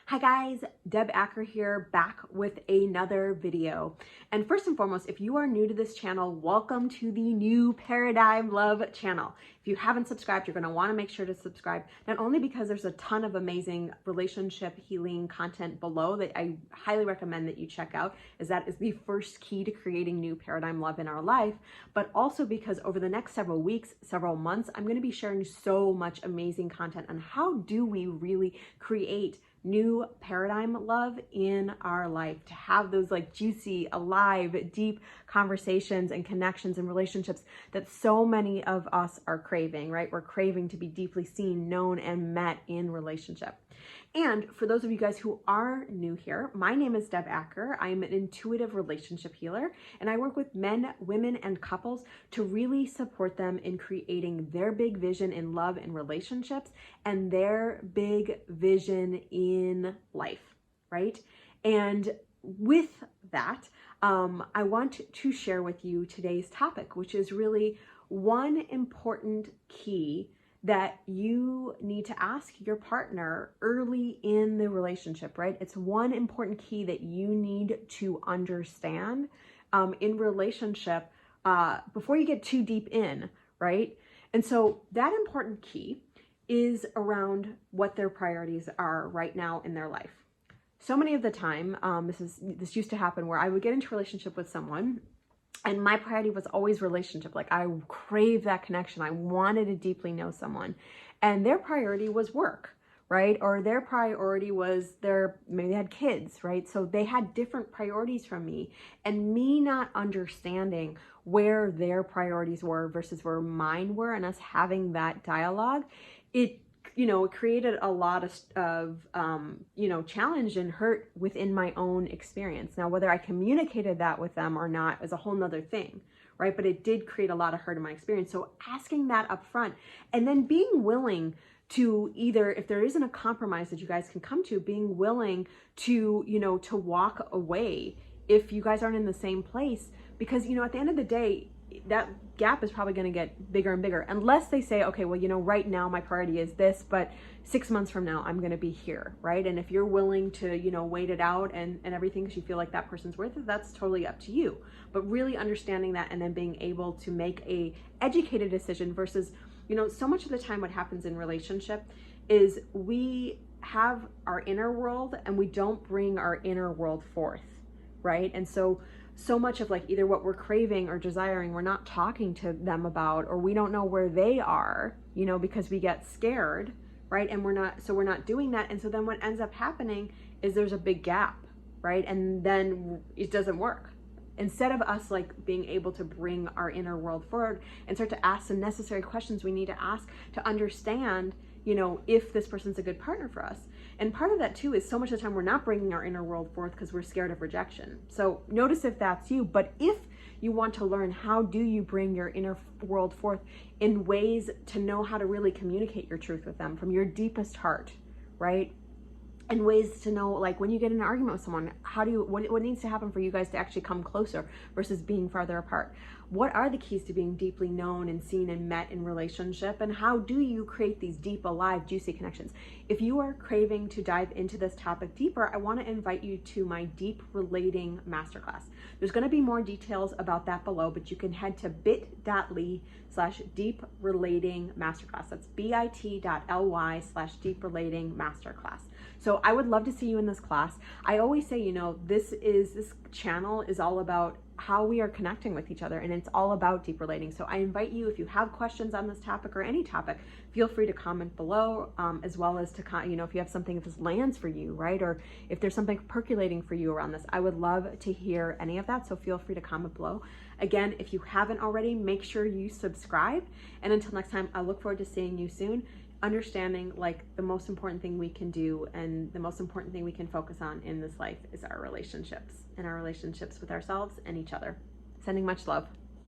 Hi guys, Deb Acker here, back with another video. And first and foremost, if you are new to this channel, welcome to the New Paradigm Love channel. If you haven't subscribed, you're gonna wanna make sure to subscribe, not only because there's a ton of amazing relationship healing content below that I highly recommend that you check out, as that is the first key to creating new paradigm love in our life, but also because over the next several weeks, several months, I'm gonna be sharing so much amazing content on how do we really create new paradigm love in our life, to have those like juicy, alive, deep conversations and connections and relationships that so many of us are craving, right? We're craving to be deeply seen, known, and met in relationship. And for those of you guys who are new here, my name is Deb Acker. I am an intuitive relationship healer, and I work with men, women, and couples to really support them in creating their big vision in love and relationships and their big vision in life, right? And with that, I want to share with you today's topic, which is really one important key that you need to ask your partner early in the relationship, right? It's one important key that you need to understand in relationship before you get too deep in, right? And so that important key is around what their priorities are right now in their life. So many of the time, this used to happen where I would get into a relationship with someone and my priority was always relationship. Like I craved that connection. I wanted to deeply know someone. And their priority was work, right? Or their priority was maybe they had kids, right? So they had different priorities from me. And me not understanding where their priorities were versus where mine were, and us having that dialogue, it created a lot of challenge and hurt within my own experience. Now, whether I communicated that with them or not is a whole nother thing, right? But it did create a lot of hurt in my experience. So asking that up front and then being willing to either, if there isn't a compromise that you guys can come to, being willing to, to walk away if you guys aren't in the same place, because, at the end of the day, that gap is probably going to get bigger and bigger unless they say, okay, well, right now my priority is this, but 6 months from now I'm going to be here, right? And if you're willing to, wait it out and everything because you feel like that person's worth it, that's totally up to you. But really understanding that and then being able to make a educated decision versus, so much of the time what happens in relationship is we have our inner world and we don't bring our inner world forth, right? And so much of like either what we're craving or desiring, we're not talking to them about, or we don't know where they are, because we get scared, right? And we're not doing that. And so then what ends up happening is there's a big gap, right? And then it doesn't work. Instead of us like being able to bring our inner world forward and start to ask the necessary questions we need to ask to understand, if this person's a good partner for us. And part of that too is so much of the time we're not bringing our inner world forth because we're scared of rejection. So notice if that's you, but if you want to learn how do you bring your inner world forth in ways to know how to really communicate your truth with them from your deepest heart, right? And ways to know, like when you get in an argument with someone, what needs to happen for you guys to actually come closer versus being farther apart? What are the keys to being deeply known and seen and met in relationship? And how do you create these deep, alive, juicy connections? If you are craving to dive into this topic deeper, I want to invite you to my Deep Relating Masterclass. There's going to be more details about that below, but you can head to bit.ly/Deep Relating Masterclass. That's bit.ly/Deep Relating Masterclass. So I would love to see you in this class. I always say, this channel is all about how we are connecting with each other, and it's all about deep relating. So I invite you, if you have questions on this topic or any topic, feel free to comment below, as well as to, if you have something, if this lands for you, right? Or if there's something percolating for you around this, I would love to hear any of that. So feel free to comment below. Again, if you haven't already, make sure you subscribe. And until next time, I look forward to seeing you soon. Understanding like the most important thing we can do and the most important thing we can focus on in this life is our relationships and our relationships with ourselves and each other. Sending much love.